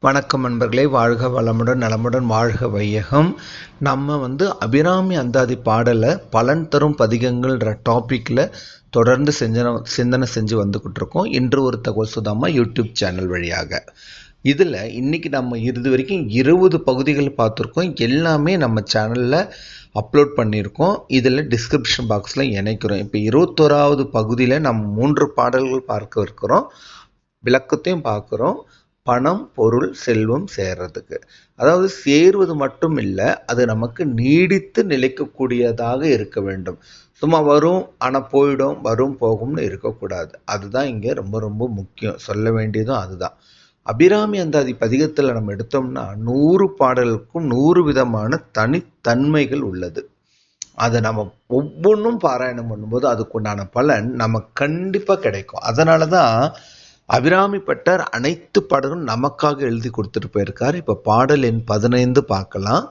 வணக்கம் நண்பர்களே, வாழ்க வளமுடன் நலமுடன் வாழ்க வையகம். நம்ம அபிராமி அந்தாதி பாடலை பலன் தரும் பதிகங்கள்ன்ற டாப்பிக்கில் தொடர்ந்து சிந்தனை செஞ்சு வந்துக்கிட்டு இருக்கோம். இன்று ஒரு தகவல் சுதாமா யூடியூப் சேனல் வழியாக. இதில் இன்னைக்கு நம்ம இது வரைக்கும் 20 பகுதிகள் பார்த்துருக்கோம். எல்லாமே நம்ம சேனலில் அப்லோட் பண்ணியிருக்கோம். இதில் டிஸ்கிரிப்ஷன் பாக்ஸில் இணைக்கிறோம். இப்போ 21வது பகுதியில் நம்ம 3 பாடல்கள் பார்க்க இருக்கிறோம். விளக்கத்தையும் பார்க்குறோம். பணம், பொருள், செல்வம் சேர்றதுக்கு, அதாவது சேருவது மட்டும் இல்லை, அது நமக்கு நீடித்து நிலைக்கக்கூடியதாக இருக்க வேண்டும். சும்மா வரும் ஆனால் போயிடும், வரும் போகும்னு இருக்கக்கூடாது. அதுதான் இங்கே ரொம்ப ரொம்ப முக்கியம். சொல்ல வேண்டியதும் அதுதான். அபிராமி அந்தாதி பதிகத்தில் நம்ம எடுத்தோம்னா 100 பாடலுக்கும் 100 விதமான தனித்தன்மைகள் உள்ளது. அதை நம்ம ஒவ்வொன்றும் பாராயணம் பண்ணும்போது அதுக்குண்டான பலன் நமக்கு கண்டிப்பாக கிடைக்கும். அதனால தான் அபிராமி பட்டர் அனைத்து பாடலும் நமக்காக எழுதி கொடுத்துட்டு போயிருக்கார். இப்போ பாடல் எண் 15 பார்க்கலாம்.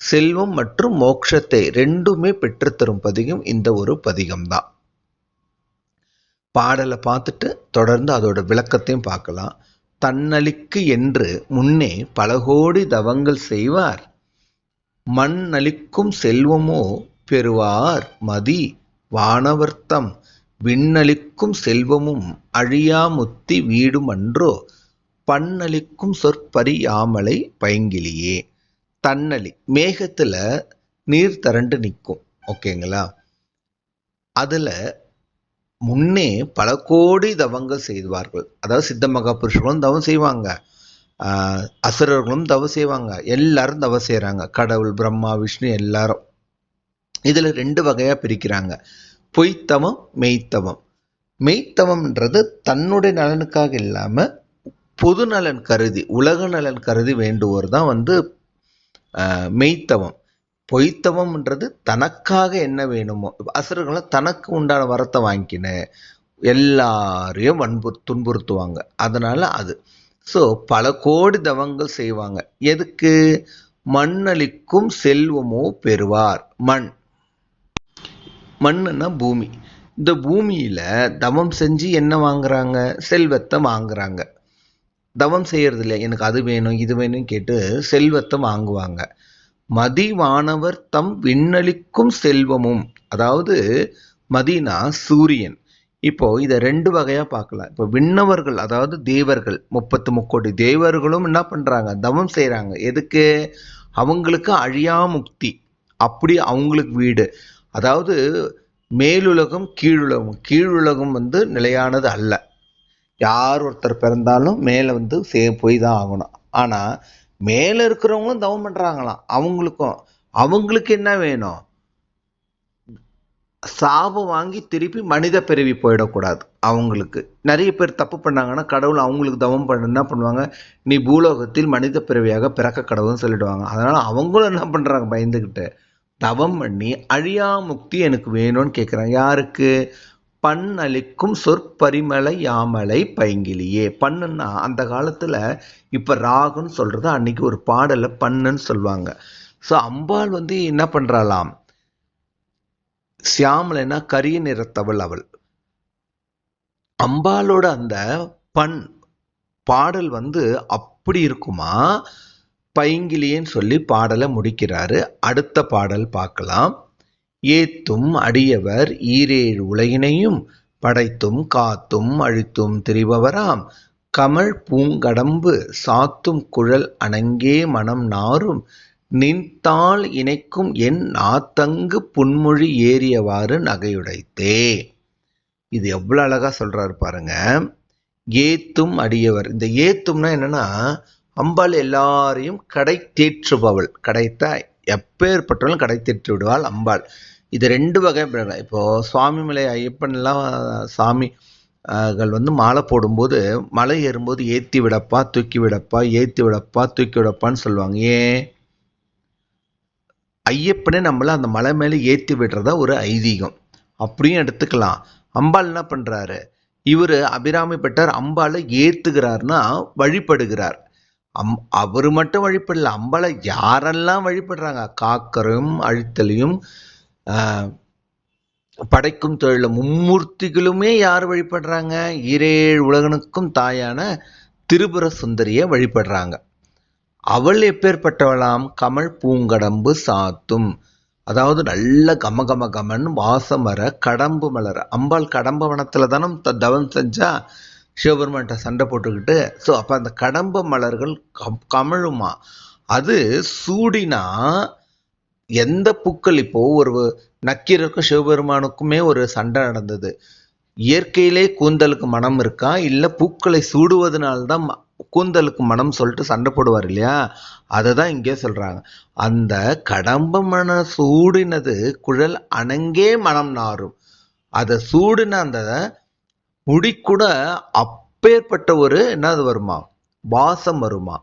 செல்வம் மற்றும் மோட்சத்தை ரெண்டுமே பெற்றுத்தரும் பதிகம் இந்த ஒரு பதிகம்தான். பாடலை பார்த்துட்டு தொடர்ந்து அதோட விளக்கத்தையும் பார்க்கலாம். தன்னளிக்கு என்று முன்னே பல கோடி தவங்கள் செய்வார், மண் அளிக்கும் செல்வமோ பெறுவார் மதி வானவர்த்தம், விண்ணளிக்கும் செல்வமும் அழியா முத்தி வீடும் அன்றோ, பண்ணளிக்கும் சொற்பறியாமலை பைங்கிலியே. தன்னளி மேகத்துல நீர் திரண்டு நிற்கும், ஓகேங்களா? அதுல முன்னே பல கோடி தவங்கள் செய்வார்கள். அதாவது சித்த மகா புருஷர்களும் தவம் செய்வாங்க, அசுரர்களும் தவம் செய்வாங்க, எல்லாரும் தவம் செய்யறாங்க. கடவுள் பிரம்மா விஷ்ணு எல்லாரும். இதுல 2 வகையா பிரிக்கிறாங்க. பொய்த்தவம், மெய்த்தவம். மெய்த்தவம்ன்றது தன்னுடைய நலனுக்காக இல்லாம பொது நலன் கருதி, உலக நலன் கருதி வேண்டுவோர் தான் மெய்த்தவம். பொய்த்தவம்ன்றது தனக்காக என்ன வேணுமோ, அசுரர்களை தனக்கு உண்டான வரத்தை வாங்கிக்கின எல்லாரையும் துன்புறுத்துவாங்க. அதனால அது பல கோடி தவங்கள் செய்வாங்க. எதுக்கு? மண்ணளிக்கும் செல்வமோ பெறுவார். மண்ணுன்னா பூமி. இந்த பூமியில தவம் செஞ்சு என்ன வாங்குறாங்க? செல்வத்தை வாங்குறாங்க. தவம் செய்யறது இல்லை, எனக்கு அது வேணும் இது வேணும் கேட்டு செல்வத்தை வாங்குவாங்க. மதிவானவர் தம் விண்ணளிக்கும் செல்வமும், அதாவது மதினா சூரியன். இப்போ இதை 2 வகையா பார்க்கலாம். இப்போ விண்ணவர்கள், அதாவது தேவர்கள், 33 கோடி தேவர்களும் என்ன பண்றாங்க? தவம் செய்யறாங்க. எதுக்கு? அவங்களுக்கு அழியா முக்தி, அப்படி அவங்களுக்கு வீடு. அதாவது மேலுலகம் கீழுலகம். கீழுலகம் நிலையானது அல்ல. யார் ஒருத்தர் பிறந்தாலும் மேலே போய் தான் ஆகணும். ஆனா மேல இருக்கிறவங்களும் தவம் பண்றாங்களாம். அவங்களுக்கு என்ன வேணும்? சாபம் வாங்கி திருப்பி மனித பிறவி போயிடக்கூடாது. அவங்களுக்கு நிறைய பேர் தப்பு பண்ணாங்கன்னா கடவுள் அவங்களுக்கு தவம் பண்ண என்ன பண்ணுவாங்க? நீ பூலோகத்தில் மனித பிறவியாக பிறக்க கடவுள்னு சொல்லிடுவாங்க. அதனால அவங்களும் என்ன பண்றாங்க? பயந்துகிட்டு தவம் பண்ணி அழியா முக்தி எனக்கு வேணும்னு கேட்குறாங்க. யாருக்கு? பண் அளிக்கும் சொற்பரிமலை யாமலை பைங்கிலியே. பண்ணுன்னா அந்த காலத்துல, இப்ப ராகுன்னு சொல்றது, அன்னைக்கு ஒரு பாடலை பண்ணுன்னு சொல்லுவாங்க. அம்பாள் என்ன பண்றாளாம்? சியாமலைனா கரிய நிறத்தவள் அவள். அம்பாளோட அந்த பண் பாடல் அப்படி இருக்குமா? பைங்கிலியேன்னு சொல்லி பாடலை முடிக்கிறாரு. அடுத்த பாடல் பார்க்கலாம். ஏத்தும் அடியவர் ஈரேழு உலகினையும் படைத்தும் காத்தும் அழித்தும் திரிபவராம், கமல் பூங்கடம்பு சாத்தும் குழல் அணங்கே மனம் நாரும், நின்தாள் இணைக்கும் என் நாத்தங்கு புன்மொழி ஏறியவாறு நகையுடைத்தே. இது எவ்வளவு அழகா சொல்றாரு பாருங்க. ஏத்தும் அடியவர். இந்த ஏத்தும்னா என்னன்னா, அம்பாள் எல்லாரையும் கடை தேற்றுபவள். கடைத்தா எப்பேற்பட்டாலும் கடை தேற்றி விடுவாள் அம்பாள். இது 2 வகை. இப்போ சுவாமிமலை ஐயப்பன்லாம் சாமிகள் மாலை போடும்போது, மலை ஏறும்போது ஏத்தி விடப்பா தூக்கி விடப்பா, ஏத்தி விடப்பா தூக்கி விடப்பான்னு சொல்லுவாங்க. ஏன்? ஐயப்பனே நம்மள அந்த மலை மேலே ஏத்தி விடுறதா ஒரு ஐதீகம். அப்படியும் எடுத்துக்கலாம். அம்பாள் என்ன பண்றாரு? இவரு அபிராமி பட்டர் அம்பாளை ஏத்துகிறார்னா வழிபடுகிறார். அவரு மட்டும் வழிபடல, அம்பாளை யாரெல்லாம் வழிபடுறாங்க, காக்கரையும் அழித்தலையும் படைக்கும் தொழில மும்மூர்த்திகளுமே யார் வழிபடுறாங்க? ஈரேழு உலகனுக்கும் தாயான திரிபுர சுந்தரிய வழிபடுறாங்க. அவள் எப்பேற்பட்டவளாம்? கமல் பூங்கடம்பு சாத்தும், அதாவது நல்ல கம கம கமன் வாசம் வர கடம்பு மலர. அம்பாள் கடம்ப வனத்துல தானே தவம் செஞ்சா சிவபெருமான்கிட்ட சண்டை போட்டுக்கிட்டு. ஸோ அப்போ அந்த கடம்ப மலர்கள் கமழுமா. அது சூடினா எந்த பூக்கள், இப்போ ஒரு நக்கீரருக்கும் சிவபெருமானுக்குமே ஒரு சண்டை நடந்தது. இயற்கையிலே கூந்தலுக்கு மனம் இருக்கா, இல்லை பூக்களை சூடுவதனால்தான் கூந்தலுக்கு மனம் சொல்லிட்டு சண்டை போடுவார் இல்லையா? அதை தான் இங்கே சொல்றாங்க. அந்த கடம்ப மன சூடினது குழல் அணங்கே மனம் நாரும். அதை சூடின அந்த முடி கூட அப்பேற்பட்ட ஒரு என்னது வருமா, வாசம் வருமா.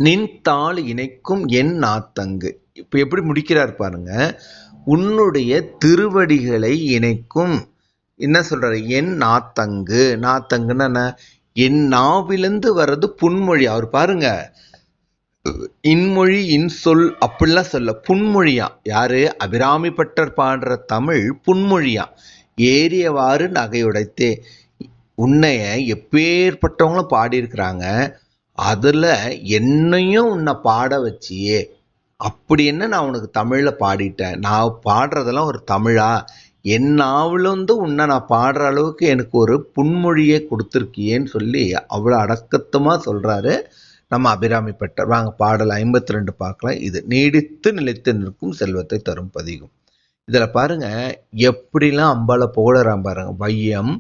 நின் தாள் இணைக்கும் என் நாத்தங்கு. இப்ப எப்படி முடிக்கிறார் பாருங்க. உன்னுடைய திருவடிகளை இணைக்கும், என்ன சொல்றாரு, என் நாத்தங்கு. நாத்தங்குன்னா என்ன? என் நாவிலிருந்து வர்றது புன்மொழி. அவர் பாருங்க, இன்மொழி இன்சொல் அப்படிலாம் சொல்ல, புன்மொழியா. யாரு? அபிராமி பட்டர் பாடுற தமிழ் புன்மொழியா. ஏறியவாறு நகையுடைத்தே. உன்னைய எப்பேற்பட்டவங்களும் பாடியிருக்கிறாங்க, அதுல என்னையும் உன்னை பாட வச்சியே. அப்படி என்ன நான் உனக்கு தமிழ்ல பாடிட்டேன், நான் பாடுறதெல்லாம் ஒரு தமிழா? என் நாவிலிருந்து உன்னை நான் பாடுற அளவுக்கு எனக்கு ஒரு புன்மொழியை கொடுத்துருக்கியேன்னு சொல்லி அவ்வளோ அடக்கத்தமா சொல்றாரு நம்ம அபிராமி பட்டர். வாங்க பாடல் 52 பார்க்கலாம். இது நீடித்து நிலைத்து நிற்கும் செல்வத்தை தரும் பதிகம். இதுல பாருங்க எப்படிலாம் அம்பாளை புகழறான் பாருங்க. வையம்,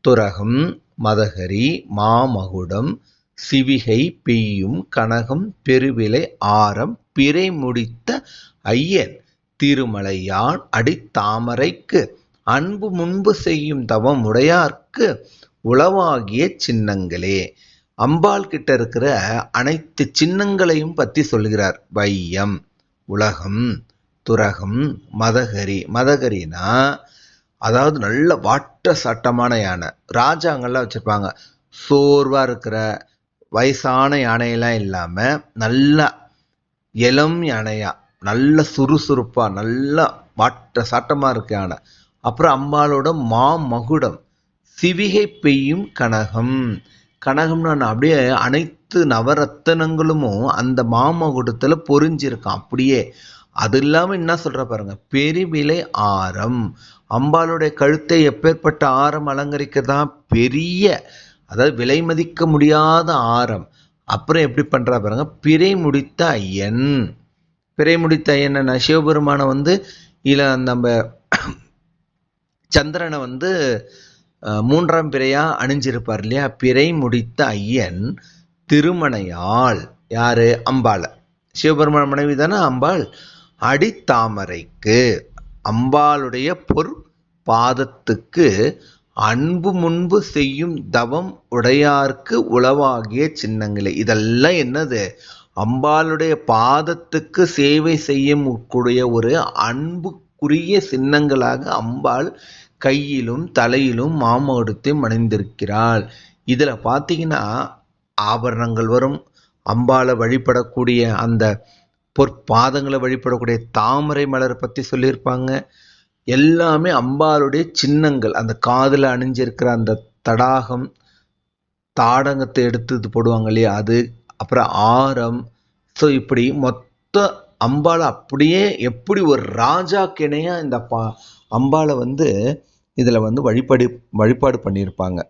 துரகம், மதகரி, மாமகுடம், சிவிகை, பெய்யும், கனகம், பெருவிலை, ஆரம், பிறை முடித்த ஐயன், திருமலையான் அடித்தாமரைக்கு, அன்பு முன்பு செய்யும் தவம் உடையார்க்கு, உளவாகிய சின்னங்களே. அம்பாள் கிட்ட இருக்கிற அனைத்து சின்னங்களையும் பத்தி சொல்கிறார். வையம், உலகம், துரகம், மதகரி. மதகரினா அதாவது நல்ல வாட்ட சட்டமான யானை. ராஜாங்கள்லாம் வச்சிருப்பாங்க. சோர்வா இருக்கிற வயசான யானையெல்லாம் இல்லாம நல்ல இளம் யானையா, நல்ல சுறுசுறுப்பா, நல்ல வாட்ட சாட்டமா இருக்கு யானை. அப்புறம் அம்பாளோட மாமகுடம், சிவிகை பெய்யும் கனகம். கனகம்னா அப்படியே அனைத்து நவரத்தனங்களும் அந்த மாமகுடத்துல பொறிஞ்சிருக்கான் அப்படியே. அது இல்லாம என்ன சொல்ற பாருங்க, பெருவிலை ஆரம். அம்பாளுடைய கழுத்தை எப்பேற்பட்ட ஆரம் அலங்கரிக்கதான், பெரிய, அதாவது விலை மதிக்க முடியாத ஆரம். அப்புறம் எப்படி பண்றா பாருங்க, பிறை முடித்த ஐயன். பிறை முடித்த ஐயன் என்ன? சிவபெருமான இல்ல நம்ம சந்திரனை மூன்றாம் பிறையா அணிஞ்சிருப்பார் இல்லையா? பிறை முடித்த ஐயன் திருமணையாள். யாரு? அம்பாள். சிவபெருமான மனைவி தானே அம்பாள். அடித்தாமரைக்கு, அம்பாளுடைய பாதத்துக்கு, அன்பு முன்பு செய்யும் தவம் உடையார்க்கு உளவாகிய சின்னங்களே. இதெல்லாம் என்னது? அம்பாளுடைய பாதத்துக்கு சேவை செய்யும் கூடிய ஒரு அன்புக்குரிய சின்னங்களாக அம்பாள் கையிலும் தலையிலும் மாமகுடத்தையும் அணிந்திருக்கிறாள். இதுல பாத்தீங்கன்னா ஆபரணங்கள் வரும். அம்பாளை வழிபடக்கூடிய அந்த பொற்பாதங்களை வழிபடக்கூடிய தாமரை மலரை பத்தி சொல்லியிருப்பாங்க. எல்லாமே அம்பாளுடைய சின்னங்கள். அந்த காதுல அணிஞ்சிருக்கிற அந்த தடாகம், தாடங்கத்தை எடுத்து போடுவாங்க இல்லையா, அது. அப்புறம் ஆரம். ஸோ இப்படி மொத்த அம்பாளை அப்படியே எப்படி ஒரு ராஜா கிணையா இந்த அம்பாளை இதுல வழிபாடு பண்ணியிருப்பாங்க.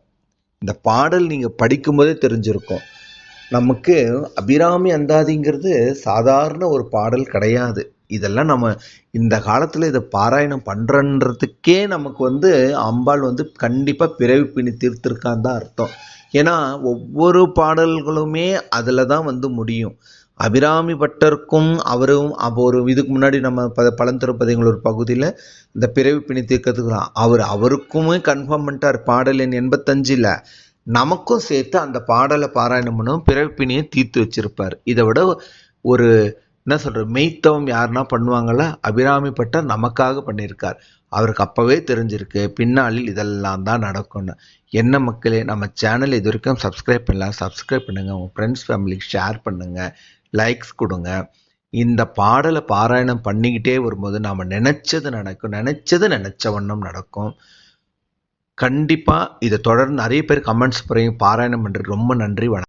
இந்த பாடல் நீங்க படிக்கும் போதே தெரிஞ்சிருக்கும். நமக்கு அபிராமி அந்தாதிங்கிறது சாதாரண ஒரு பாடல் கிடையாது. இதெல்லாம் நம்ம இந்த காலத்துல இதை பாராயணம் பண்றன்றதுக்கே நமக்கு அம்பாள் கண்டிப்பா பிறவி பிணி தீர்த்திருக்கான்னு தான் அர்த்தம். ஏன்னா ஒவ்வொரு பாடல்களுமே அதுல தான் முடியும். அபிராமி பட்டருக்கும் அவரும் ஒரு இதுக்கு முன்னாடி நம்ம பழந்திருப்பதிகள் ஒரு பகுதியில இந்த பிறவி பிணி தீர்க்கிறதுக்கு அவருக்குமே கன்ஃபார்ம் பண்ணிட்டார். பாடல் எண் 85ல நமக்கும் சேர்த்து அந்த பாடலை பாராயணம் பண்ணும் பிறவி பிணியை தீர்த்து வச்சிருப்பார். இதை விட ஒரு என்ன சொல்ற மெய்த்தவம் யாருன்னா பண்ணுவாங்களா? அபிராமி பட்டர் நமக்காக பண்ணியிருக்கார். அவருக்கு அப்பவே தெரிஞ்சிருக்கு பின்னாளில் இதெல்லாம் தான் நடக்கும்னு. என்ன மக்களே, நம்ம சேனல் இது வரைக்கும் சப்ஸ்கிரைப் பண்ணலாம், சப்ஸ்கிரைப் பண்ணுங்க. உங்க ஃப்ரெண்ட்ஸ் ஃபேமிலிக்கு ஷேர் பண்ணுங்க, லைக்ஸ் கொடுங்க. இந்த பாடலை பாராயணம் பண்ணிக்கிட்டே வரும்போது நாம நினைச்சது நடக்கும், நினைச்ச வண்ணம் நடக்கும். கண்டிப்பாக இதை தொடர்ந்து நிறைய பேர் கமெண்ட்ஸ் பாராயணம் பண்ணுறது ரொம்ப நன்றி. வணக்கம்.